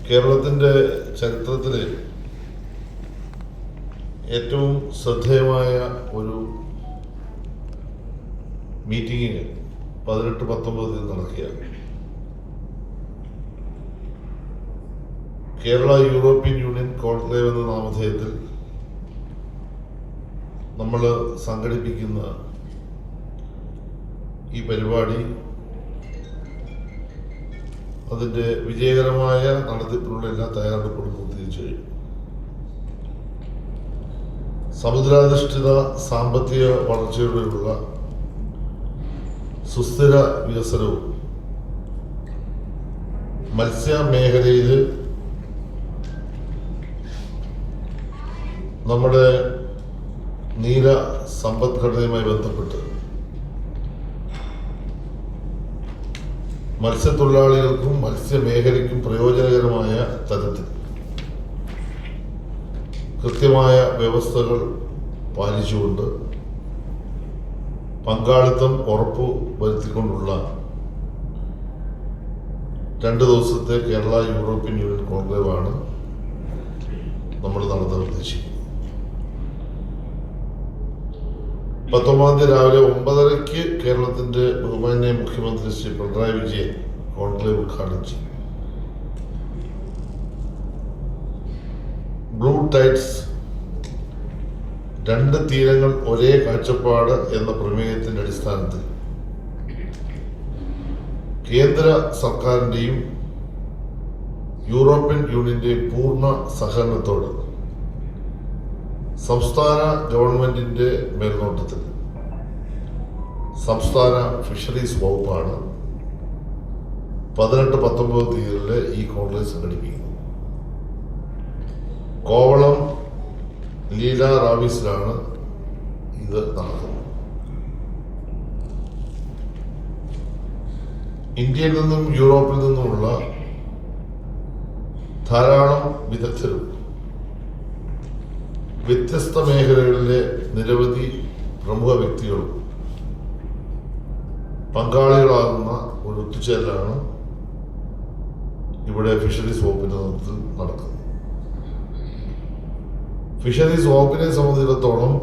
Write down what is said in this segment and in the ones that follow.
കേരളത്തിൻ്റെ ചരിത്രത്തിൽ ഏറ്റവും ശ്രദ്ധേയമായ ഒരു മീറ്റിംഗ് 18-19 നടക്കുകയാണ്. കേരള യൂറോപ്യൻ യൂണിയൻ കോൺക്ലേവ് എന്ന നാമധേയത്തിൽ നമ്മൾ സംഘടിപ്പിക്കുന്ന ഈ പരിപാടി അതിൻ്റെ വിജയകരമായ നടത്തിപ്പിനുള്ള എല്ലാ തയ്യാറെടുപ്പുകളും പൂർത്തീകരിച്ചു കഴിഞ്ഞു. സമുദ്രാധിഷ്ഠിത സാമ്പത്തിക വളർച്ചയോടെയുള്ള സുസ്ഥിര വികസനവും മത്സ്യ മേഖലയിൽ നമ്മുടെ നീല സമ്പദ്ഘടനയുമായി ബന്ധപ്പെട്ട് മത്സ്യത്തൊഴിലാളികൾക്കും മത്സ്യമേഖലയ്ക്കും പ്രയോജനകരമായ തരത്തിൽ കൃത്യമായ വ്യവസ്ഥകൾ പാലിച്ചുകൊണ്ട് പങ്കാളിത്തം ഉറപ്പു വരുത്തിക്കൊണ്ടുള്ള 2 ദിവസത്തെ കേരള യൂറോപ്യൻ യൂണിയൻ കോൺക്ലേവാണ് നമ്മൾ നടത്താൻ ഉദ്ദേശിക്കുന്നത്. 19 രാവിലെ 9:30 കേരളത്തിന്റെ ബഹുമാന്യ മുഖ്യമന്ത്രി ശ്രീ പിണറായി വിജയൻ കോൺക്ലേവ് ഉദ്ഘാടനം ചെയ്യും. ബ്ലൂ ടൈഡ്സ് 2 തീരങ്ങൾ ഒരേ കാഴ്ചപ്പാട് എന്ന പ്രമേയത്തിന്റെ അടിസ്ഥാനത്തിൽ കേന്ദ്ര സർക്കാരിന്റെയും യൂറോപ്യൻ യൂണിയന്റെയും പൂർണ്ണ സഹകരണത്തോട് സംസ്ഥാന ഗവൺമെന്റിന്റെ മേൽനോട്ടത്തിൽ സംസ്ഥാന ഫിഷറീസ് വകുപ്പാണ് 18-19 തീയതികളിലെ ഈ കോൺക്ലേവ് സംഘടിപ്പിക്കുന്നത്. കോവളം ലീല റാവിസിലാണ് ഇത് നടക്കുന്നത്. ഇന്ത്യയിൽ നിന്നും യൂറോപ്പിൽ നിന്നുമുള്ള ധാരാളം വിദഗ്ധരും വ്യത്യസ്ത മേഖലകളിലെ നിരവധി പ്രമുഖ വ്യക്തികളും പങ്കാളികളാകുന്ന ഒരു ഒത്തുചേരലാണ് ഇവിടെ ഫിഷറീസ് വകുപ്പിന്റെ നേതൃത്വത്തിൽ നടക്കുന്നത്. ഫിഷറീസ് വകുപ്പിനെ സംബന്ധിച്ചിടത്തോളം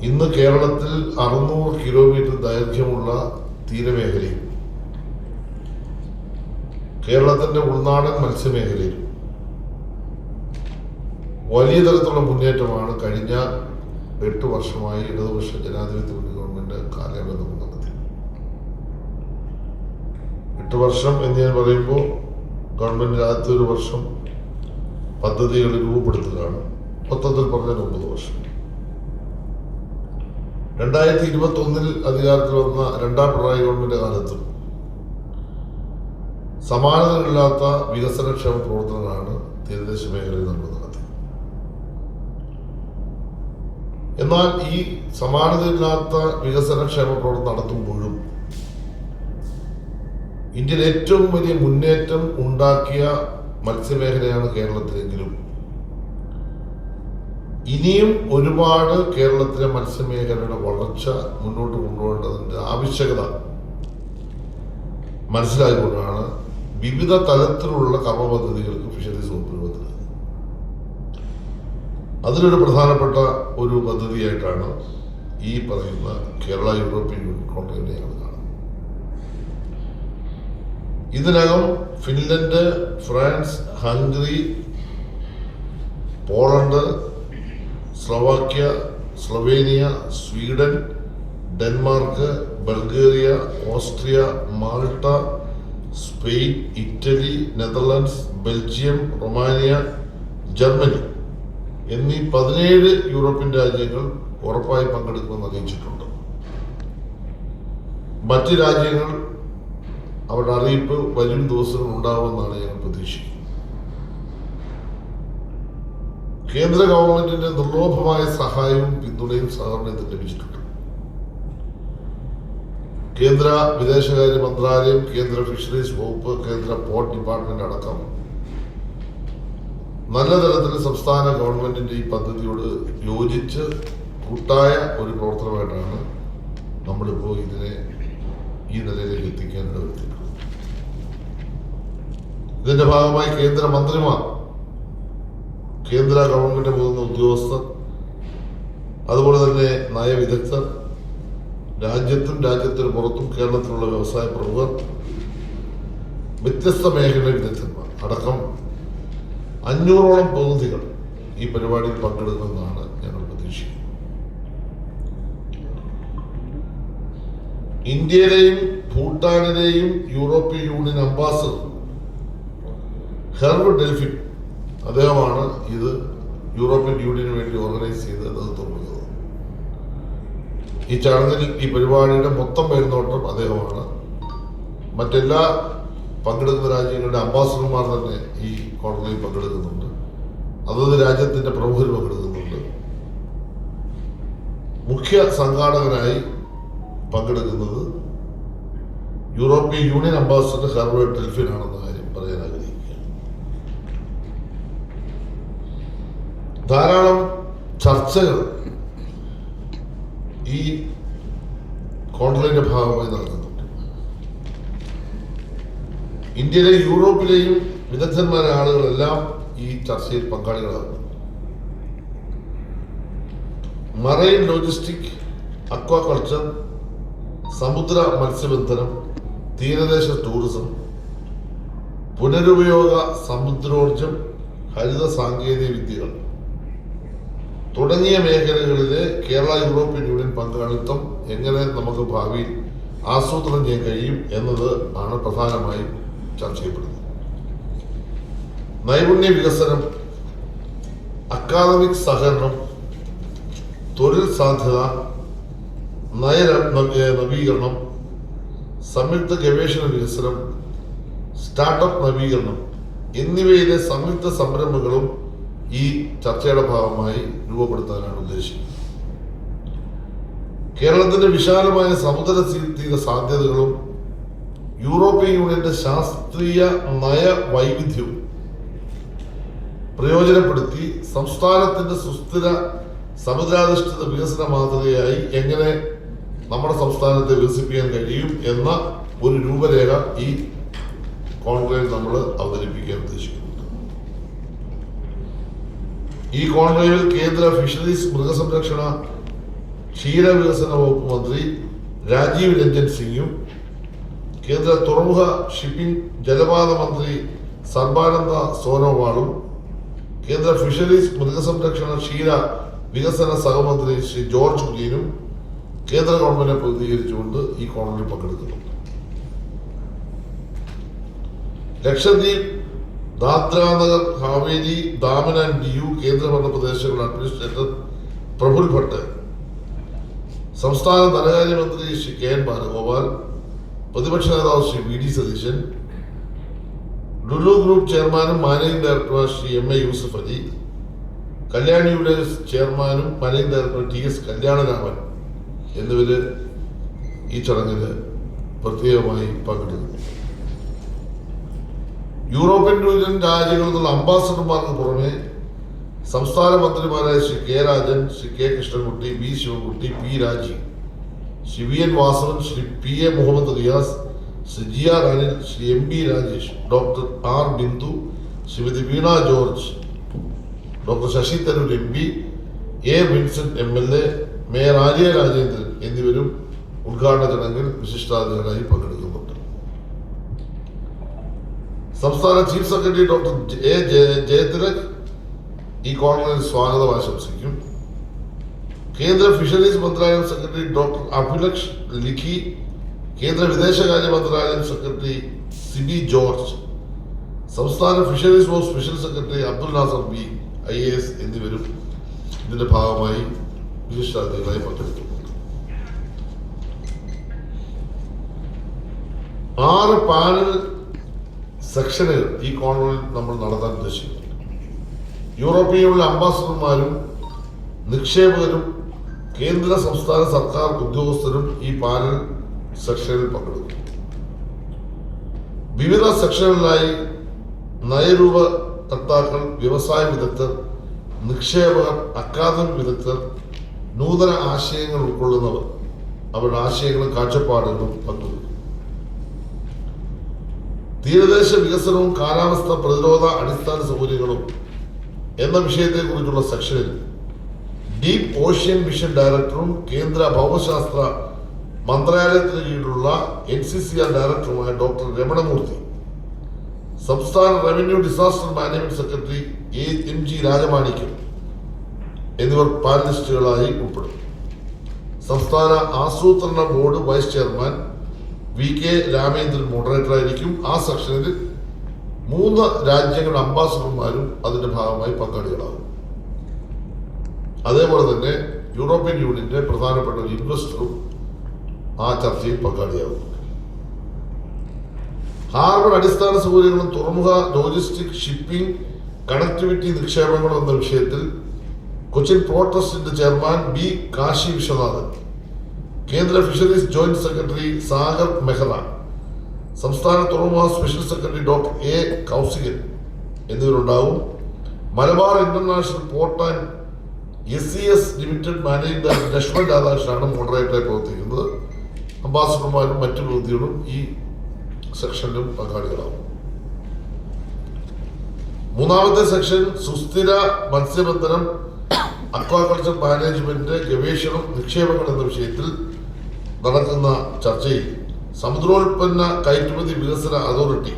ഇന്ന് കേരളത്തിൽ 600 കിലോമീറ്റർ ദൈർഘ്യമുള്ള തീരമേഖലയും കേരളത്തിന്റെ ഉൾനാടൻ മത്സ്യമേഖലയിലും വലിയ തരത്തിലുള്ള മുന്നേറ്റമാണ് കഴിഞ്ഞ 8 വർഷമായി ഇടതുപക്ഷ ജനാധിപത്യ ഗവൺമെന്റ് കാലയളവിൽ നടത്തി. 8 വർഷം എന്ന് ഞാൻ പറയുമ്പോൾ ഗവൺമെന്റ് ആദ്യത്തെ 1 വർഷം പദ്ധതികൾ രൂപപ്പെടുത്തുകയാണ്. മൊത്തത്തിൽ പറഞ്ഞാൽ 9 വർഷം. 2021 അധികാരത്തിൽ വന്ന 2ാം പിണറായി ഗവൺമെന്റ് കാലത്തും സമാനതകളില്ലാത്ത വികസനക്ഷേമ പ്രവർത്തനങ്ങളാണ് തീരദേശ മേഖലയിൽ നമ്മൾ നടത്തിയത്. എന്നാൽ ഈ സമാനതയില്ലാത്ത വികസനക്ഷേമ പ്രവർത്തനം നടത്തുമ്പോഴും ഇന്ത്യയിൽ ഏറ്റവും വലിയ മുന്നേറ്റം ഉണ്ടാക്കിയ മത്സ്യമേഖലയാണ് കേരളത്തിലെങ്കിലും ഇനിയും ഒരുപാട് കേരളത്തിലെ മത്സ്യമേഖലയുടെ വളർച്ച മുന്നോട്ട് കൊണ്ടുപോകേണ്ടതിന്റെ ആവശ്യകത മനസ്സിലാക്കിക്കൊണ്ടാണ് വിവിധ തലത്തിലുള്ള കർമ്മ പദ്ധതികൾക്ക് ഫിഷറീസ് വകുപ്പ് രൂപത്തിൽ. അതിലൊരു പ്രധാനപ്പെട്ട ഒരു പദ്ധതിയായിട്ടാണ് ഈ പറയുന്ന കേരള യൂറോപ്യൻ യൂണിയൻ കോൺക്ലേവിനെ കാണുന്നത്. ഇതിനകം Finland, France, Hungary, Poland, Slovakia, Slovenia, Sweden, Denmark, Bulgaria, Austria, Malta, Spain, Italy, Netherlands, Belgium, Romania, Germany എന്നീ 17 യൂറോപ്യൻ രാജ്യങ്ങൾ ഉറപ്പായി പങ്കെടുക്കുമെന്ന് അറിയിച്ചിട്ടുണ്ട്. മറ്റ് രാജ്യങ്ങൾ അവരുടെ അറിയിപ്പ് വരും ദിവസങ്ങൾ ഉണ്ടാവുമെന്നാണ് ഞങ്ങൾ പ്രതീക്ഷിക്കുന്നത്. കേന്ദ്ര ഗവൺമെന്റിന്റെ നിർലോഭമായ സഹായവും പിന്തുണയും സഹകരണത്തിൽ ലഭിച്ചിട്ടുണ്ട്. കേന്ദ്ര വിദേശകാര്യ മന്ത്രാലയം, കേന്ദ്ര ഫിഷറീസ് വകുപ്പ്, കേന്ദ്ര പോർട്ട് ഡിപ്പാർട്ട്മെന്റ് അടക്കം നല്ല തരത്തിൽ സംസ്ഥാന ഗവൺമെന്റിന്റെ ഈ പദ്ധതിയോട് യോജിച്ച് കൂട്ടായ ഒരു പ്രവർത്തനമായിട്ടാണ് നമ്മളിപ്പോൾ ഇതിനെ ഈ നിലയിലേക്ക് എത്തിക്കാൻ ഇടവരുത്തിയിട്ടുള്ളത്. ഇതിന്റെ ഭാഗമായി കേന്ദ്രമന്ത്രിമാർ, കേന്ദ്ര ഗവൺമെന്റ് മുതിർന്ന ഉദ്യോഗസ്ഥർ, അതുപോലെ തന്നെ നയവിദഗ്ധർ, രാജ്യത്തും രാജ്യത്തിന് പുറത്തും കേരളത്തിലുള്ള വ്യവസായ പ്രമുഖർ, വ്യത്യസ്ത മേഖലയിലെ വിദഗ്ധന്മാർ അടക്കം 500ഓളം പ്രതിനിധികൾ ഈ പരിപാടിയിൽ പങ്കെടുക്കുമെന്നാണ് ഞങ്ങൾ പ്രതീക്ഷിക്കുന്നത്. ഇന്ത്യയിലെയും ഭൂട്ടാനിലെയും European Union ambassador Herve Delphin, അദ്ദേഹമാണ് ഇത് യൂറോപ്യൻ യൂണിയന് വേണ്ടി ഓർഗനൈസ് ചെയ്ത് നേതൃത്വം കൊടുക്കുന്നത്. ഈ ചടങ്ങിൽ ഈ പരിപാടിയുടെ മൊത്തം മേൽനോട്ടം അദ്ദേഹമാണ്. മറ്റെല്ലാ പങ്കെടുക്കുന്ന രാജ്യങ്ങളുടെ അംബാസഡർമാർ തന്നെ ഈ കോൺക്ലേവിൽ പങ്കെടുക്കുന്നുണ്ട്. അതത് രാജ്യത്തിന്റെ പ്രമുഖർ പങ്കെടുക്കുന്നുണ്ട്. മുഖ്യ സംഘാടകനായി പങ്കെടുക്കുന്നത് European Union ambassador Herve Delphin ആണെന്ന കാര്യം പറയാൻ ആഗ്രഹിക്കുകയാണ്. ധാരാളം ചർച്ചകൾ ഈ കോൺക്ലേവിന്റെ ഭാഗമായി നടക്കുന്നുണ്ട്. ഇന്ത്യയിലെയും യൂറോപ്പിലെയും വിദഗ്ധന്മാരായ ആളുകളെല്ലാം ഈ ചർച്ചയിൽ പങ്കാളികളാകുന്നു. മറൈൻ ലോജിസ്റ്റിക്, അക്വാകൾച്ചർ, സമുദ്ര മത്സ്യബന്ധനം, തീരദേശ ടൂറിസം, പുനരുപയോഗ സമുദ്രോർജം, ഹരിത സാങ്കേതിക വിദ്യകൾ തുടങ്ങിയ മേഖലകളിലെ കേരള യൂറോപ്യൻ യൂണിയൻ പങ്കാളിത്തം എങ്ങനെ നമുക്ക് ഭാവിയിൽ ആസൂത്രണം ചെയ്യാൻ കഴിയും എന്നത് ആണ് പ്രധാനമായും ചർച്ച ചെയ്യപ്പെടുന്നത്. നൈപുണ്യ വികസനം, അക്കാദമിക് സഹകരണം, തൊഴിൽ സാധ്യത, നവീകരണം, സംയുക്ത ഗവേഷണ വികസനം, സ്റ്റാർട്ടപ്പ് നവീകരണം എന്നിവയിലെ സംയുക്ത സംരംഭങ്ങളും ഈ ചർച്ചയുടെ ഭാഗമായി രൂപപ്പെടുത്താനാണ് ഉദ്ദേശിക്കുന്നത്. കേരളത്തിന്റെ വിശാലമായ സമുദ്ര തീര സാധ്യതകളും യൂറോപ്യൻ യൂണിയന്റെ ശാസ്ത്രീയ നയ വൈവിധ്യവും പ്രയോജനപ്പെടുത്തി സംസ്ഥാനത്തിന്റെ സുസ്ഥിര സമുദ്രാധിഷ്ഠിത വികസന മാതൃകയായി എങ്ങനെ നമ്മുടെ സംസ്ഥാനത്തെ വികസിപ്പിക്കാൻ കഴിയും എന്ന ഒരു രൂപരേഖ ഈ കോൺക്ലേവിൽ നമ്മൾ അവതരിപ്പിക്കാൻ ഉദ്ദേശിക്കുന്നുണ്ട്. ഈ കോൺക്ലേവിൽ കേന്ദ്ര ഫിഷറീസ്, മൃഗസംരക്ഷണ, ക്ഷീരവികസന വകുപ്പ് മന്ത്രി രാജീവ് രഞ്ജൻ സിംഗും കേന്ദ്ര തുറമുഖ, ഷിപ്പിംഗ്, ജലപാത മന്ത്രി സർബാനന്ദ സോനോവാളും കേന്ദ്ര ഫിഷറീസ്, മൃഗസംരക്ഷണ, ക്ഷീര വികസന സഹമന്ത്രി ശ്രീ ജോർജ് കുര്യനും കേന്ദ്ര ഗവൺമെന്റിനെ പ്രതിനിധീകരിച്ചുകൊണ്ട് ഈ കോൺക്ലേവിൽ പങ്കെടുക്കുന്നുണ്ട്. ലക്ഷദ്വീപ്, ദാദ്രാനഗർ ഹാവേലി, ദാമൻ ആൻഡ് ദിയു കേന്ദ്രഭരണ പ്രദേശങ്ങളുടെ അഡ്മിനിസ്ട്രേറ്റർ പ്രഫുൽ ഭട്ട്, സംസ്ഥാന ധനകാര്യമന്ത്രി ശ്രീ കെ എൻ ബാലഗോപാൽ, പ്രതിപക്ഷ നേതാവ് Shri V D Satheesan, Lulu group ചെയർമാനും managing director Shri M A Yusuff Ali, Kalyan universe ചെയർമാനും managing director T S Kalyanaraman എന്നിവര് ഈ ചടങ്ങിൽ പ്രത്യേകമായി പങ്കെടുക്കുന്നു. യൂറോപ്യൻ യൂണിയൻ രാജ്യങ്ങളിൽ നിന്നുള്ള അംബാസഡർമാർക്ക് പുറമെ സംസ്ഥാന മന്ത്രിമാരായ Shri K Rajan, Shri K Krishnankutty, V Sivankutty, P Rajeev, Shri V N Vasavan, Shri P A Muhammad Riyas, Shri G R Anil, Shri M B Rajesh, doctor R Bindu, Shrimati Veena George, doctor Shashi Tharoor M P, A Vincent M L A, mayor Arya Rajendran എന്നിവരും ഉദ്ഘാടന ചടങ്ങിൽ വിശിഷ്ടാതിഥികളായി പങ്കെടുക്കുന്നുണ്ട്. സംസ്ഥാന chief secretary doctor A Jayathilak ഈ കോൺക്ലേവിൽ സ്വാഗതം ആശംസിക്കും. കേന്ദ്ര ഫിഷറീസ് മന്ത്രാലയം സെക്രട്ടറി ഡോക്ടർ അഭിലക്ഷ് ലിഖി, കേന്ദ്ര വിദേശകാര്യ മന്ത്രാലയം സെക്രട്ടറി സിബി ജോർജ്, സംസ്ഥാന fisheries board special secretary Abdul Nasar B IAS എന്നിവരും ഇതിന്റെ ഭാഗമായി വിശിഷ്ടാതിഥികളായി പങ്കെടുക്കുന്നുണ്ട്. 6 പാനൽ സെക്ഷനുകൾ ഈ കോൺക്ലേവിൽ നമ്മൾ നടത്താൻ ഉദ്ദേശിക്കുന്നുണ്ട്. യൂറോപ്യൻ യൂണിയൻ അംബാസഡർമാരും നിക്ഷേപകരും കേന്ദ്ര സംസ്ഥാന സർക്കാർ ഉദ്യോഗസ്ഥരും ഈ പാനൽ സെക്ഷനിൽ പങ്കെടുക്കും. വിവിധ സെക്ഷനുകളിലായി നയരൂപകർത്താക്കൾ, വ്യവസായ വിദഗ്ധർ, നിക്ഷേപകർ, അക്കാദമിക് വിദഗ്ധർ, നൂതന ആശയങ്ങൾ ഉൾക്കൊള്ളുന്നവർ അവരുടെ ആശയങ്ങളും കാഴ്ചപ്പാടുകളും പങ്കുവയ്ക്കും. തീരദേശ വികസനവും കാലാവസ്ഥ പ്രതിരോധ അടിസ്ഥാന സൗകര്യങ്ങളും എന്ന വിഷയത്തെക്കുറിച്ചുള്ള സെക്ഷനിൽ ഡീപ് ഓഷ്യൻ മിഷൻ ഡയറക്ടറും കേന്ദ്ര ഭൗമശാസ്ത്ര മന്ത്രാലയത്തിന് കീഴിലുള്ള NCCR ഡയറക്ടറുമായ ഡോക്ടർ രമണമൂർത്തി, സംസ്ഥാന revenue disaster management secretary MG Rajamanickam എന്നിവർ പാനലിസ്റ്റുകളായി ഉൾപ്പെടും. സംസ്ഥാന ആസൂത്രണ board vice chairman VK Ramendran മോഡറേറ്ററായിരിക്കും. ആ സെക്ഷനിൽ 3 രാജ്യങ്ങളുടെ അംബാസഡർമാരും അതിന്റെ ഭാഗമായി പങ്കാളികളാകും. അതേപോലെ തന്നെ യൂറോപ്യൻ യൂണിയന്റെ പ്രധാനപ്പെട്ട ഒരു ഇൻവെസ്റ്ററും ആ ചർച്ചയിൽ പങ്കാളിയാകും. ഹാർബർ അടിസ്ഥാന സൗകര്യങ്ങളും തുറമുഖ ലോജിസ്റ്റിക് ഷിപ്പിംഗ് കണക്ടിവിറ്റി നിക്ഷേപങ്ങളും എന്ന വിഷയത്തിൽ കൊച്ചിൻ പോർട്ട് ട്രസ്റ്റിന്റെ ചെയർമാൻ B കാശി വിശ്വനാഥൻ, കേന്ദ്ര fisheries joint secretary Sagar Mehra, സംസ്ഥാന തുറമുഖ special secretary doctor A Kausikan എന്നിവരുണ്ടാവും. Malabar international port and SCS limited managing director Lakshman രാധാകൃഷ്ണനാണ് മോഡറേറ്ററായി പ്രവർത്തിക്കുന്നത്. അംബാസഡർമാരും മറ്റു പ്രതിനിധികളും ഈ സെക്ഷനിലും പങ്കാളികളാവും. 3ാമത്തെ സെക്ഷൻ സുസ്ഥിര മത്സ്യബന്ധനം, അക്വാകൾച്ചർ മാനേജ്മെന്റ്, ഗവേഷണം, നിക്ഷേപങ്ങൾ എന്ന വിഷയത്തിൽ നടക്കുന്ന ചർച്ചയിൽ സമുദ്രോൽപ്പന്ന കയറ്റുമതി വികസന അതോറിറ്റി,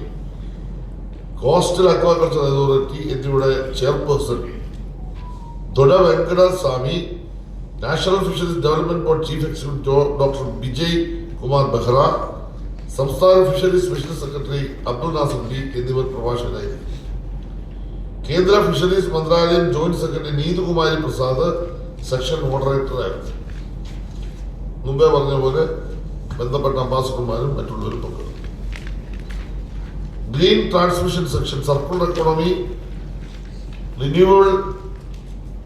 കോസ്റ്റൽ അക്വാകൾച്ചർ അതോറിറ്റി എന്നിവയുടെ chairperson Doda Venkataswamy, national fisheries development board chief executive doctor Vijay Kumar Behera, സംസ്ഥാന fisheries special secretary Abdul Nasar B എന്നിവർ പ്രഭാഷകരായിരിക്കും. കേന്ദ്ര ഫിഷറീസ് മന്ത്രാലയം joint secretary Neethukumari Prasad section മോഡറേറ്ററായിരുന്നു. മുമ്പേ പറഞ്ഞ പോലെ ബന്ധപ്പെട്ട അംബാസഡർമാരും മറ്റുള്ളവരും പങ്കെടുക്കും. Green transmission section, circular economy, renewable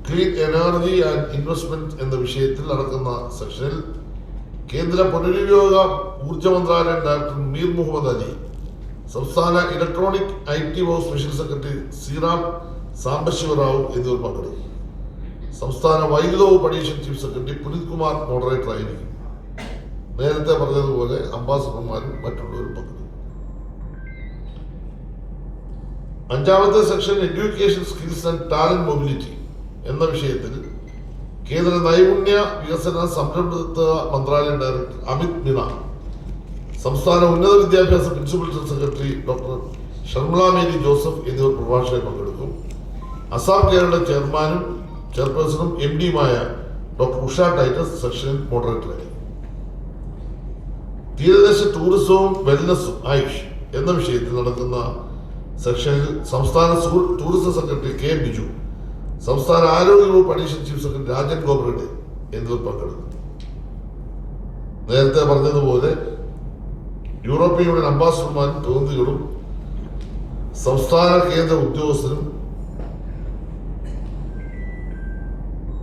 clean energy and investment എന്ന വിഷയത്തിൽ നടക്കുന്ന സെക്ഷനിൽ കേന്ദ്ര പുനരുപയോഗ ഊർജ മന്ത്രാലയം ഡയറക്ടർ മീർ മുഹമ്മദ് അലി, സംസ്ഥാന ഇലക്ട്രോണിക് IT വകുപ്പ് സ്പെഷ്യൽ സെക്രട്ടറി ശ്രീറാം സാംബശിവറാവു എന്നിവർ പങ്കെടുക്കും. സംസ്ഥാന വൈദ്യുത വകുപ്പ് additional chief secretary Punit Kumar മോഡറേറ്ററായിരിക്കും. നേരത്തെ പറഞ്ഞതുപോലെ അംബാസഡർമാരും മറ്റുള്ളവരും പങ്കെടുക്കും. 5ാമത്തെ section education skills and talent mobility എന്ന വിഷയത്തിൽ കേന്ദ്ര നൈപുണ്യ വികസന സംരംഭത്വ മന്ത്രാലയം ഡയറക്ടർ അമിത് മീണ, സംസ്ഥാന ഉന്നത വിദ്യാഭ്യാസ principal secretary doctor Sharmila Mary Joseph എന്നിവർ പ്രഭാഷണത്തിൽ പങ്കെടുക്കും. അസാം കേരള ചെയർമാനും ചെയർപേഴ്സണും MDയുമായ ഡോക്ടർ ഉഷ ടൈറ്റസ് സെക്ഷനിൽ മോഡറേറ്ററായി. തീരദേശ ടൂറിസവും വെൽനസും ആയുഷ് എന്ന വിഷയത്തിൽ നടക്കുന്ന സെക്ഷനിൽ സംസ്ഥാന ടൂറിസം സെക്രട്ടറി K ബിജു, സംസ്ഥാന ആരോഗ്യ വകുപ്പ് അഡീഷണൽ ചീഫ് സെക്രട്ടറി രാജൻ ഗോബ്രഡെ എന്നിവർ പങ്കെടുക്കും. നേരത്തെ പറഞ്ഞതുപോലെ യൂറോപ്യൻ യൂണിയൻ അംബാസഡർമാരും പ്രതിനിധികളും സംസ്ഥാന കേന്ദ്ര ഉദ്യോഗസ്ഥരും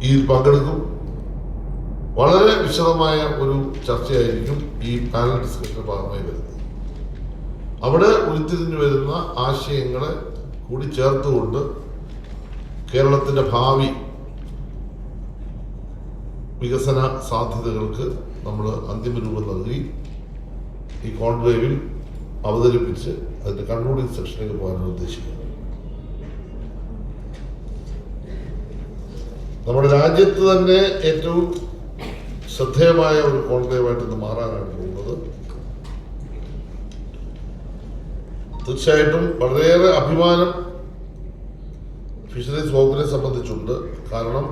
ഇതിൽ പങ്കെടുക്കും. വളരെ വിശദമായ ഒരു ചർച്ചയായിരിക്കും ഈ പാനൽ ഡിസ്കഷന്റെ ഭാഗമായി വരുന്നത്. അവിടെ ഉരുത്തിരിഞ്ഞു വരുന്ന ആശയങ്ങളെ കൂടി ചേർത്തുകൊണ്ട് കേരളത്തിന്റെ ഭാവി വികസന സാധ്യതകൾക്ക് നമ്മൾ അന്തിമ രൂപം നൽകി ഈ കോൺക്ലേവിൽ അവതരിപ്പിച്ച് അതിന്റെ കൺക്ലൂഡിംഗ് സെക്ഷനിലേക്ക് പോകാനാണ് ഉദ്ദേശിക്കുന്നത്. നമ്മുടെ രാജ്യത്ത് തന്നെ ഏറ്റവും ശ്രദ്ധേയമായ ഒരു കോൺക്ലേവായിട്ട് ഇന്ന് മാറാനാണ് പോകുന്നത്. തീർച്ചയായിട്ടും വളരെയേറെ അഭിമാനം ഫിഷറീസ് വകുപ്പിനെ സംബന്ധിച്ചുണ്ട്. കാരണം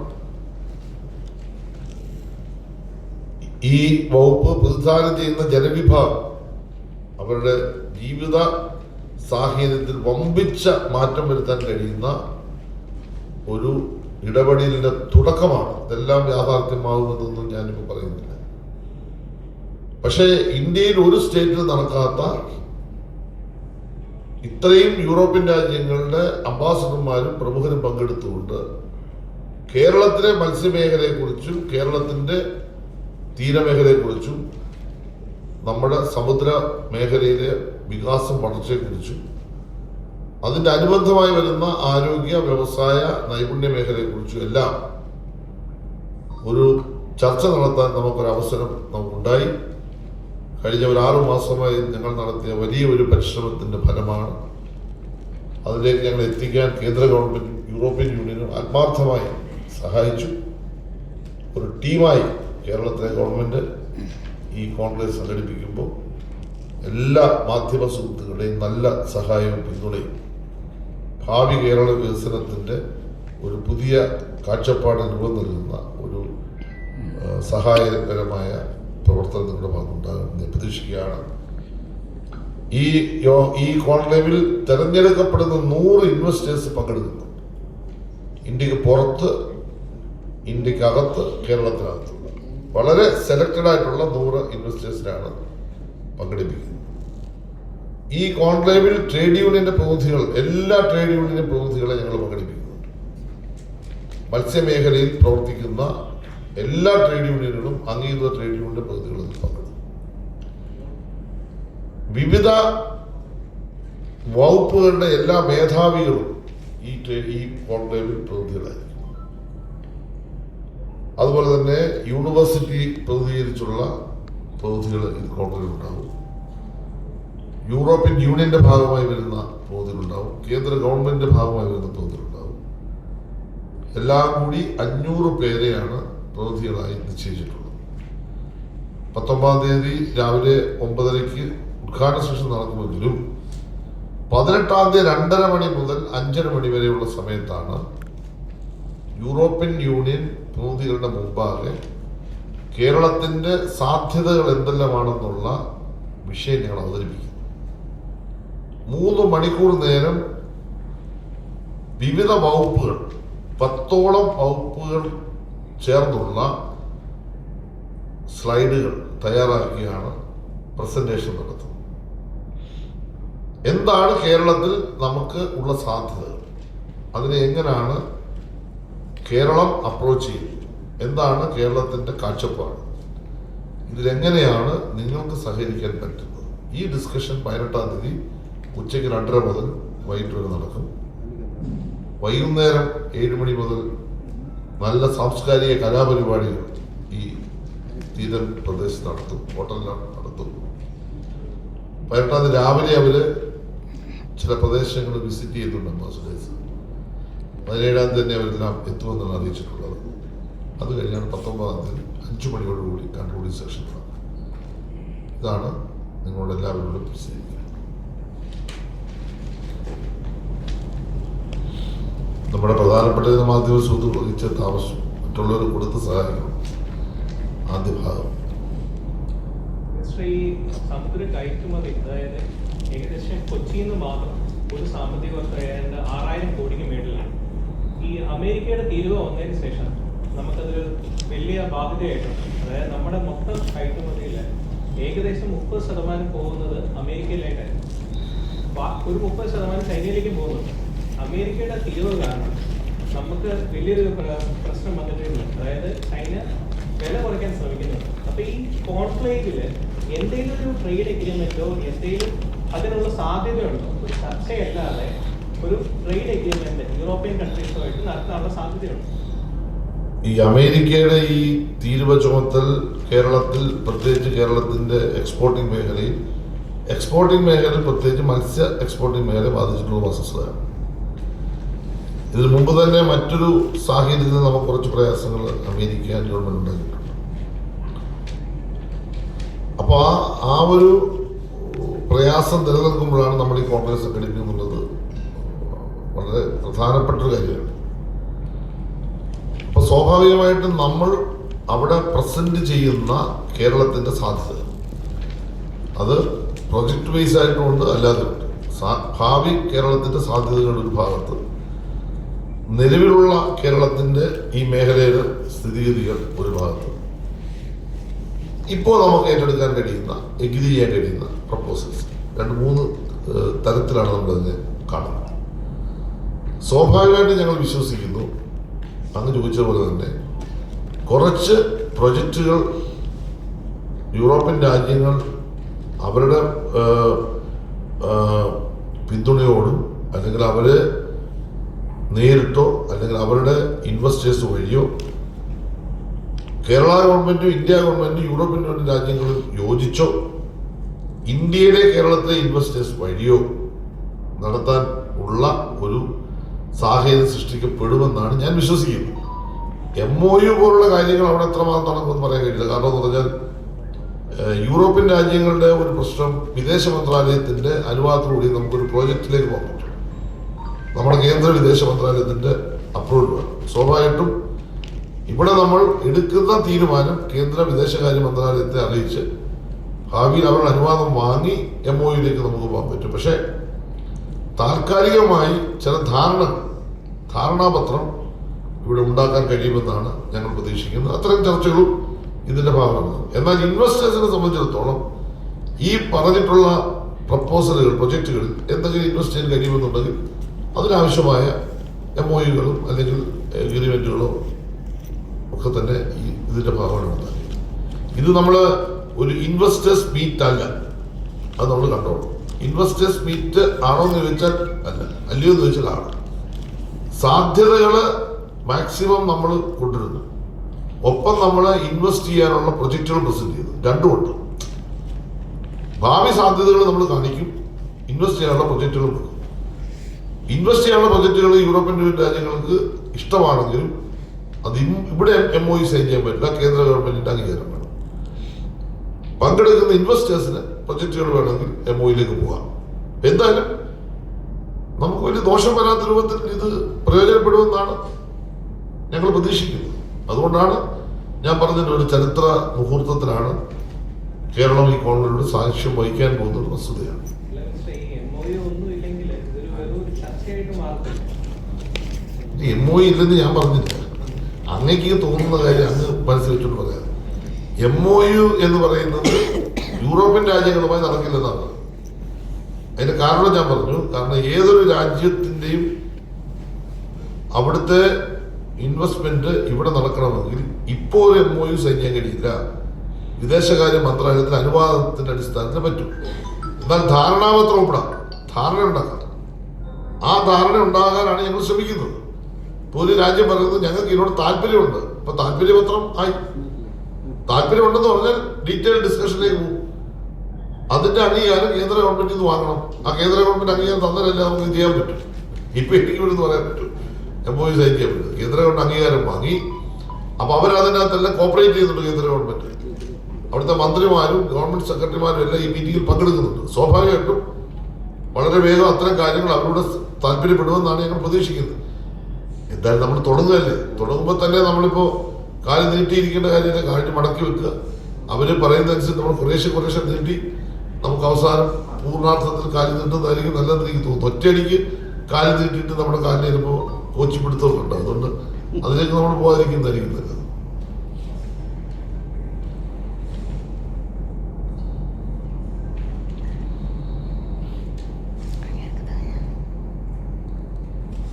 ഈ വകുപ്പ് പ്രതിദാനം ചെയ്യുന്ന ജനവിഭാഗം അവരുടെ ജീവിത സാഹചര്യത്തിൽ വമ്പിച്ച മാറ്റം വരുത്താൻ കഴിയുന്ന ഒരു ഇടപെടലിന്റെ തുടക്കമാണ്. ഇതെല്ലാം യാഥാർത്ഥ്യമാകുന്നതെന്നും ഞാനിപ്പോൾ പറയുന്നില്ല. പക്ഷേ ഇന്ത്യയിൽ ഒരു സ്റ്റേറ്റിൽ നടക്കാത്ത ഇത്രയും യൂറോപ്യൻ രാജ്യങ്ങളുടെ അംബാസഡർമാരും പ്രമുഖരും പങ്കെടുത്തുകൊണ്ട് കേരളത്തിലെ മത്സ്യമേഖലയെക്കുറിച്ചും കേരളത്തിന്റെ തീരമേഖലയെക്കുറിച്ചും നമ്മുടെ സമുദ്ര മേഖലയിലെ വികാസം വളർച്ചയെക്കുറിച്ചും അതിൻ്റെ അനുബന്ധമായി വരുന്ന ആരോഗ്യ വ്യവസായ നൈപുണ്യ മേഖലയെക്കുറിച്ചും എല്ലാം ഒരു ചർച്ച നടത്താൻ നമുക്കൊരവസരം നമുക്കുണ്ടായി. കഴിഞ്ഞ ഒരു 6 മാസമായി ഞങ്ങൾ നടത്തിയ വലിയ ഒരു പരിശ്രമത്തിൻ്റെ ഫലമാണ്. അതിലേക്ക് ഞങ്ങൾ എത്തിക്കാൻ കേന്ദ്ര ഗവൺമെൻറ് യൂറോപ്യൻ യൂണിയനും ആത്മാർത്ഥമായി സഹായിച്ചു. ഒരു ടീമായി കേരളത്തിലെ ഗവൺമെൻറ് ഈ കോൺഗ്രസ് സംഘടിപ്പിക്കുമ്പോൾ എല്ലാ മാധ്യമ സുഹൃത്തുക്കളുടെയും നല്ല സഹായവും പിന്തുണയും ഭാവി കേരള വികസനത്തിൻ്റെ ഒരു പുതിയ കാഴ്ചപ്പാട് രൂപം നൽകുന്ന ഒരു സഹായകരമായ പ്രവർത്തനം നിങ്ങളുടെ ഭാഗത്തുണ്ടാകുമെന്ന് പ്രതീക്ഷിക്കുകയാണ്. ഈ കോൺക്ലേവിൽ തെരഞ്ഞെടുക്കപ്പെടുന്ന 100 ഇൻവെസ്റ്റേഴ്സ് പങ്കെടുക്കുന്നു. ഇന്ത്യക്ക് പുറത്ത്, ഇന്ത്യക്കകത്ത്, കേരളത്തിനകത്തുള്ള വളരെ സെലക്റ്റഡ് ആയിട്ടുള്ള 100 ഇൻവെസ്റ്റേഴ്സിനാണ് പങ്കെടുപ്പിക്കുന്നത്. ഈ കോൺക്ലേവിൽ ട്രേഡ് യൂണിയന്റെ പ്രതിനിധികൾ, എല്ലാ ട്രേഡ് യൂണിയൻ പ്രതിനിധികളെ ഞങ്ങൾ പങ്കെടുപ്പിക്കുന്നുണ്ട്. മത്സ്യമേഖലയിൽ പ്രവർത്തിക്കുന്ന എല്ലാ ട്രേഡ് യൂണിയനുകളും അംഗീകൃത ട്രേഡ് യൂണിയന്റെ പ്രതിനിധികളിൽ പങ്കെടുക്കും. വിവിധ വകുപ്പുകളുടെ എല്ലാ മേധാവികളും ഈ കോൺക്ലേവിൽ പ്രതിനിധികളായിരിക്കും. അതുപോലെ തന്നെ യൂണിവേഴ്സിറ്റി പ്രതിനിധീകരിച്ചുള്ള പ്രതിനിധികൾ ഈ കോൺക്ലേവിൽ ഉണ്ടാവും. യൂറോപ്യൻ യൂണിയന്റെ ഭാഗമായി വരുന്ന പ്രതിനിധികളുണ്ടാവും. കേന്ദ്ര ഗവൺമെന്റിന്റെ ഭാഗമായി വരുന്ന പ്രതിനിധികളുണ്ടാവും. എല്ലാം കൂടി 500 പേരെയാണ് പ്രതിനിധികളായി നിശ്ചയിച്ചിട്ടുള്ളത്. 19-ാം തീയതി രാവിലെ 9:30 ഉദ്ഘാടന സെഷൻ നടക്കുമെങ്കിലും 18-ാം തീയതി 2:30 മണി മുതൽ 5:30 മണി വരെയുള്ള സമയത്താണ് യൂറോപ്യൻ യൂണിയൻ പ്രതിനിധികളുടെ മുമ്പാകെ കേരളത്തിന്റെ സാധ്യതകൾ എന്തെല്ലാമാണെന്നുള്ള വിഷയം ഞങ്ങൾ അവതരിപ്പിക്കുന്നു. 3 മണിക്കൂർ നേരം വിവിധ വകുപ്പുകൾ, 10ഓളം വകുപ്പുകൾ ചേർന്നുള്ള സ്ലൈഡുകൾ തയ്യാറാക്കിയാണ് പ്രസന്റേഷൻ നടത്തുന്നത്. എന്താണ് കേരളത്തിൽ നമുക്ക് ഉള്ള സാധ്യതകൾ, അതിനെ എങ്ങനെയാണ് കേരളം അപ്രോച്ച് ചെയ്യുന്നത്, എന്താണ് കേരളത്തിന്റെ കാഴ്ചപ്പാട്, ഇതിലെങ്ങനെയാണ് നിങ്ങൾക്ക് സഹകരിക്കാൻ പറ്റുന്നത്. ഈ ഡിസ്കഷൻ 18-ാം തീയതി ഉച്ചയ്ക്ക് 2:30 മുതൽ വൈകിട്ട് വരെ നടക്കും. വൈകുന്നേരം 7 മണി മുതൽ നല്ല സാംസ്കാരിക കലാപരിപാടികൾ ഈ തീര പ്രദേശത്ത് നടത്തും, ഹോട്ടലിലാണ് നടത്തും. 18-ാം തീയതി രാവിലെ അവര് ചില പ്രദേശങ്ങൾ വിസിറ്റ് ചെയ്യുന്നുണ്ട് അംബാസഡേഴ്സ്. 17-ാം തീയതി തന്നെ അവരെല്ലാം എത്തുമെന്നാണ് അറിയിച്ചിട്ടുള്ളത്. അത് കഴിഞ്ഞാണ് 19-ാം തീയതി 5 മണിയോടുകൂടി കൺക്ലൂഡിംഗ് സെഷൻ നടക്കും. ഇതാണ് നിങ്ങളോട് എല്ലാവരോടും പ്രസിദ്ധീകരിക്കുന്നത്. നമ്മുടെ പ്രധാനപ്പെട്ട മാധ്യമ സുഹൃത്തുക്കൾ വഹിച്ച താമസം മറ്റുള്ളവർ കൊടുത്ത് സഹായിക്കണം. ആദ്യ ഭാഗം സമുദ്ര കയറ്റുമതി, അതായത് ഏകദേശം കൊച്ചിയിൽ നിന്ന് മാത്രം ഒരു സാമ്പത്തിക വർഷം 6000 കോടിക്ക് മേളിലാണ്. ഈ അമേരിക്കയുടെ തീരുവ വന്നതിന് ശേഷം നമുക്കതൊരു വലിയ ബാധ്യതയായിട്ടുണ്ട്. അതായത് നമ്മുടെ മൊത്തം കയറ്റുമതിയിൽ ഏകദേശം 30% പോകുന്നത് അമേരിക്കയിലേക്കായിരുന്നു. ഒരു 30% ചൈനയിലേക്കും പോകുന്നുണ്ട്. അമേരിക്കയുടെ തീരുവ കാരണം നമുക്ക് വലിയൊരു പ്രശ്നം വന്നിട്ടുണ്ട്. അതായത് ചൈന വില കുറയ്ക്കാൻ ശ്രമിക്കുന്നുണ്ട്. അപ്പൊ ഈ കോൺക്ലേവില് എന്തെങ്കിലും ഒരു ട്രേഡ് എഗ്രിമെന്റോ എന്തെങ്കിലും അതിനുള്ള സാധ്യതയുണ്ടോ? ഒരു ചർച്ചയല്ലാതെ ഒരു ട്രേഡ് എഗ്രിമെന്റ് യൂറോപ്യൻ കൺട്രീസുമായിട്ട് നടത്താനുള്ള സാധ്യതയുണ്ട്? ഈ അമേരിക്കയുടെ ഈ തീരുവ ചുമത്തൽ കേരളത്തിൽ, പ്രത്യേകിച്ച് കേരളത്തിന്റെ എക്സ്പോർട്ടിംഗ് മേഖലയിൽ പ്രത്യേകിച്ച് മത്സ്യ എക്സ്പോർട്ടിംഗ് മേഖലയെ ബാധിച്ചിട്ടുള്ള വസ്തുതയാണ്. ഇതിനു മുമ്പ് തന്നെ മറ്റൊരു സാഹചര്യത്തിൽ നമുക്ക് കുറച്ച് പ്രയാസങ്ങൾ അമേരിക്കൻ ഗവൺമെന്റ് ഉണ്ടാക്കിയിട്ടുണ്ട്. അപ്പോൾ ആ ഒരു പ്രയാസം നിലനിൽക്കുമ്പോഴാണ് നമ്മൾ ഈ കോൺഗ്രസ് സംഘടിപ്പിക്കുന്നുള്ളത്. വളരെ പ്രധാനപ്പെട്ട ഒരു കാര്യമാണ്. അപ്പൊ സ്വാഭാവികമായിട്ടും നമ്മൾ അവിടെ പ്രസന്റ് ചെയ്യുന്ന കേരളത്തിന്റെ സാധ്യത, അത് പ്രൊജക്ട് ബേസ് ആയിട്ടുമുണ്ട്, അല്ലാതെ ഉണ്ട്. ഭാവി കേരളത്തിന്റെ സാധ്യതകളുടെ ഒരു ഭാഗത്ത്, നിലവിലുള്ള കേരളത്തിന്റെ ഈ മേഖലയിലെ സ്ഥിതിഗതികൾ ഒരു ഭാഗത്ത്, ഇപ്പോൾ നമുക്ക് ഏറ്റെടുക്കാൻ കഴിയുന്ന, എഗ്രി ചെയ്യാൻ കഴിയുന്ന പ്രപ്പോസൽസ് 2-3 തരത്തിലാണ് നമ്മളതിനെ കാണുന്നത്. സ്വാഭാവികമായിട്ട് ഞങ്ങൾ വിശ്വസിക്കുന്നു, അങ്ങ് ചോദിച്ച പോലെ തന്നെ കുറച്ച് പ്രൊജക്റ്റുകൾ യൂറോപ്യൻ രാജ്യങ്ങൾ അവരുടെ പിന്തുണയോടും അല്ലെങ്കിൽ അവര് നേരിട്ടോ അല്ലെങ്കിൽ അവരുടെ ഇൻവെസ്റ്റേഴ്സ് വഴിയോ കേരള ഗവൺമെന്റും ഇന്ത്യ ഗവൺമെന്റും യൂറോപ്യൻ യൂണിയൻ രാജ്യങ്ങളും യോജിച്ചോ ഇന്ത്യയിലെ കേരളത്തിലെ ഇൻവെസ്റ്റേഴ്സ് വഴിയോ നടത്താൻ ഉള്ള ഒരു സാഹചര്യം സൃഷ്ടിക്കപ്പെടുമെന്നാണ് ഞാൻ വിശ്വസിക്കുന്നത്. MOU പോലുള്ള കാര്യങ്ങൾ അവിടെ എത്രമാത്രം നടക്കുമെന്ന് പറയാൻ കഴിയില്ല. കാരണം എന്ന് പറഞ്ഞാൽ യൂറോപ്യൻ രാജ്യങ്ങളുടെ ഒരു പ്രശ്നം, വിദേശ മന്ത്രാലയത്തിൻ്റെ അനുവാദത്തോടുകൂടി നമുക്കൊരു പ്രോജക്റ്റിലേക്ക് പോകാൻ പറ്റും. നമ്മുടെ കേന്ദ്ര വിദേശ മന്ത്രാലയത്തിൻ്റെ അപ്രൂവൽ വേണം. സ്വാഭാവികമായിട്ടും ഇവിടെ നമ്മൾ എടുക്കുന്ന തീരുമാനം കേന്ദ്ര വിദേശകാര്യ മന്ത്രാലയത്തെ അറിയിച്ച് ഭാവിയിൽ അവരുടെ അനുവാദം വാങ്ങി MOUയിലേക്ക് നമുക്ക് പോകാൻ പറ്റും. പക്ഷേ താൽക്കാലികമായി ചില ധാരണാപത്രം ഇവിടെ ഉണ്ടാക്കാൻ കഴിയുമെന്നാണ് ഞങ്ങൾ പ്രതീക്ഷിക്കുന്നത്. അത്തരം ചർച്ചകളും ഇതിൻ്റെ ഭാഗമാണ്. എന്നാൽ ഇൻവെസ്റ്റേഴ്സിനെ സംബന്ധിച്ചിടത്തോളം ഈ പറഞ്ഞിട്ടുള്ള പ്രപ്പോസലുകൾ, പ്രൊജക്റ്റുകളിൽ എന്തെങ്കിലും ഇൻവെസ്റ്റ് ചെയ്യാൻ കഴിയുമെന്നുണ്ടെങ്കിൽ അതിനാവശ്യമായ MOUകളും അല്ലെങ്കിൽ എഗ്രിമെൻറ്റുകളോ ഒക്കെ തന്നെ ഇതിൻ്റെ ഭാഗമാണ് ഉണ്ടാക്കിയത്. ഇത് നമ്മൾ ഒരു ഇൻവെസ്റ്റേഴ്സ് മീറ്റ് അല്ല, അത് നമ്മൾ കണ്ടോളൂ. ഇൻവെസ്റ്റേഴ്സ് മീറ്റ് ആണോ എന്ന് ചോദിച്ചാൽ അല്ല, അല്ലയോ എന്ന് ചോദിച്ചാൽ ആണ്. സാധ്യതകൾ മാക്സിമം നമ്മൾ കൊണ്ടുവരുന്നു, ഒപ്പം നമ്മൾ ഇൻവെസ്റ്റ് ചെയ്യാനുള്ള പ്രൊജക്റ്റുകൾ പ്രസന്റ് ചെയ്തു. രണ്ടുമുണ്ട്. ഭാവി സാധ്യതകൾ നമ്മൾ കാണിക്കും, ഇൻവെസ്റ്റ് ചെയ്യാനുള്ള പ്രൊജക്റ്റുകൾ കൊടുക്കും. ഇൻവെസ്റ്റ് ചെയ്യാനുള്ള പ്രൊജക്റ്റുകൾ യൂറോപ്യൻ യൂണിയൻ രാജ്യങ്ങൾക്ക് ഇഷ്ടമാണെങ്കിലും അത് ഇവിടെ MOU സൈൻ ചെയ്യാൻ പറ്റില്ല. കേന്ദ്ര ഗവൺമെന്റിന്റെ അംഗീകാരം വേണം. പങ്കെടുക്കുന്ന ഇൻവെസ്റ്റേഴ്സിന് പ്രൊജക്റ്റുകൾ വേണമെങ്കിൽ MOUയിലേക്ക് പോകാം. എന്തായാലും നമുക്ക് വലിയ ദോഷം വരാത്ത രൂപത്തിൽ ഇത് പ്രയോജനപ്പെടുമെന്നാണ് ഞങ്ങൾ പ്രതീക്ഷിക്കുന്നത്. അതുകൊണ്ടാണ് ഞാൻ പറഞ്ഞത് ഒരു ചരിത്ര മുഹൂർത്തത്തിലാണ് കേരളം ഈ കോൺഗ്രസിനോട് സാക്ഷ്യം വഹിക്കാൻ പോകുന്ന ഒരു വസ്തുതയാണ്. MOU ഇല്ലെന്ന് ഞാൻ പറഞ്ഞില്ല. അങ്ങേക്ക് തോന്നുന്ന കാര്യം അങ്ങ് മനസ്സിൽ വെച്ചോണ്ട് പറയാം. MOU എന്ന് പറയുന്നത് യൂറോപ്യൻ രാജ്യങ്ങളുമായി നടക്കില്ലെന്നാണ്. അതിന്റെ കാരണം ഞാൻ പറഞ്ഞു. കാരണം ഏതൊരു രാജ്യത്തിന്റെയും അവിടുത്തെ ഇൻവെസ്റ്റ്മെന്റ് ഇവിടെ നടക്കണമെങ്കിൽ ഇപ്പോൾ ഒരു MOU സൈൻ ചെയ്യാൻ കഴിയില്ല. വിദേശകാര്യ മന്ത്രാലയത്തിന്റെ അനുവാദത്തിന്റെ അടിസ്ഥാനത്തിൽ പറ്റും. എന്നാൽ ധാരണാപത്രം ഒപ്പിടാം, ധാരണ ഉണ്ടാക്കാം. ആ ധാരണ ഉണ്ടാകാനാണ് ഞങ്ങൾ ശ്രമിക്കുന്നത്. ഇപ്പോൾ ഒരു രാജ്യം പറയുന്നത് ഞങ്ങൾക്ക് ഇതിനോട് താല്പര്യമുണ്ട്. ഇപ്പൊ താല്പര്യപത്രം ആയി. താല്പര്യമുണ്ടെന്ന് പറഞ്ഞാൽ ഡീറ്റെയിൽ ഡിസ്കഷനിലേക്ക് പോകും. അതിന്റെ അംഗീകാരം കേന്ദ്ര ഗവൺമെന്റിൽ നിന്ന് വാങ്ങണം. ആ കേന്ദ്ര ഗവൺമെന്റ് അംഗീകാരം തന്നാലല്ലേ നമുക്ക് ചെയ്യാൻ പറ്റും. ഇപ്പൊ എനിക്ക് ഇവിടെ പറയാൻ പറ്റും, MOU സൈൻ ചെയ്യാൻ പറ്റും. കേന്ദ്ര ഗവൺമെന്റ് അംഗീകാരം വാങ്ങി. അപ്പൊ അവരതിനകത്തെല്ലാം കോപ്പറേറ്റ് ചെയ്യുന്നുണ്ട്. കേന്ദ്ര ഗവൺമെന്റ്, അവിടുത്തെ മന്ത്രിമാരും ഗവൺമെന്റ് സെക്രട്ടറിമാരും എല്ലാം ഈ മീറ്റിംഗിൽ പങ്കെടുക്കുന്നുണ്ട്. സ്വാഭാവികമായിട്ടും വളരെ വേഗം അത്തരം കാര്യങ്ങൾ അവരുടെ താല്പര്യപ്പെടുമെന്നാണ് ഞങ്ങൾ പ്രതീക്ഷിക്കുന്നത്. എന്തായാലും നമ്മൾ തുടങ്ങുകയല്ലേ. തുടങ്ങുമ്പോൾ തന്നെ നമ്മളിപ്പോ കാല് നീട്ടിയിരിക്കേണ്ട കാര്യമില്ല, കാല് മടക്കി വെക്കുക. അവര് പറയുന്നതനുസരിച്ച് നമ്മൾ കുറേശ്ശെ നീട്ടി നമുക്ക് അവസാനം പൂർണ്ണാർത്ഥത്തിൽ കാല് നീട്ടുന്നതായിരിക്കും നല്ലതെന്ന് എനിക്ക് തോന്നുന്നു. ഒറ്റയടിക്ക് കാല് നീട്ടിയിട്ട് നമ്മുടെ കാലിൽ ചിലപ്പോൾ കോച്ചിപ്പിടുത്തമൊക്കെ ഉണ്ട്. അതുകൊണ്ട് അതിലേക്ക് നമ്മൾ പോകാതിരിക്കുന്നതായിരിക്കും നല്ലത്.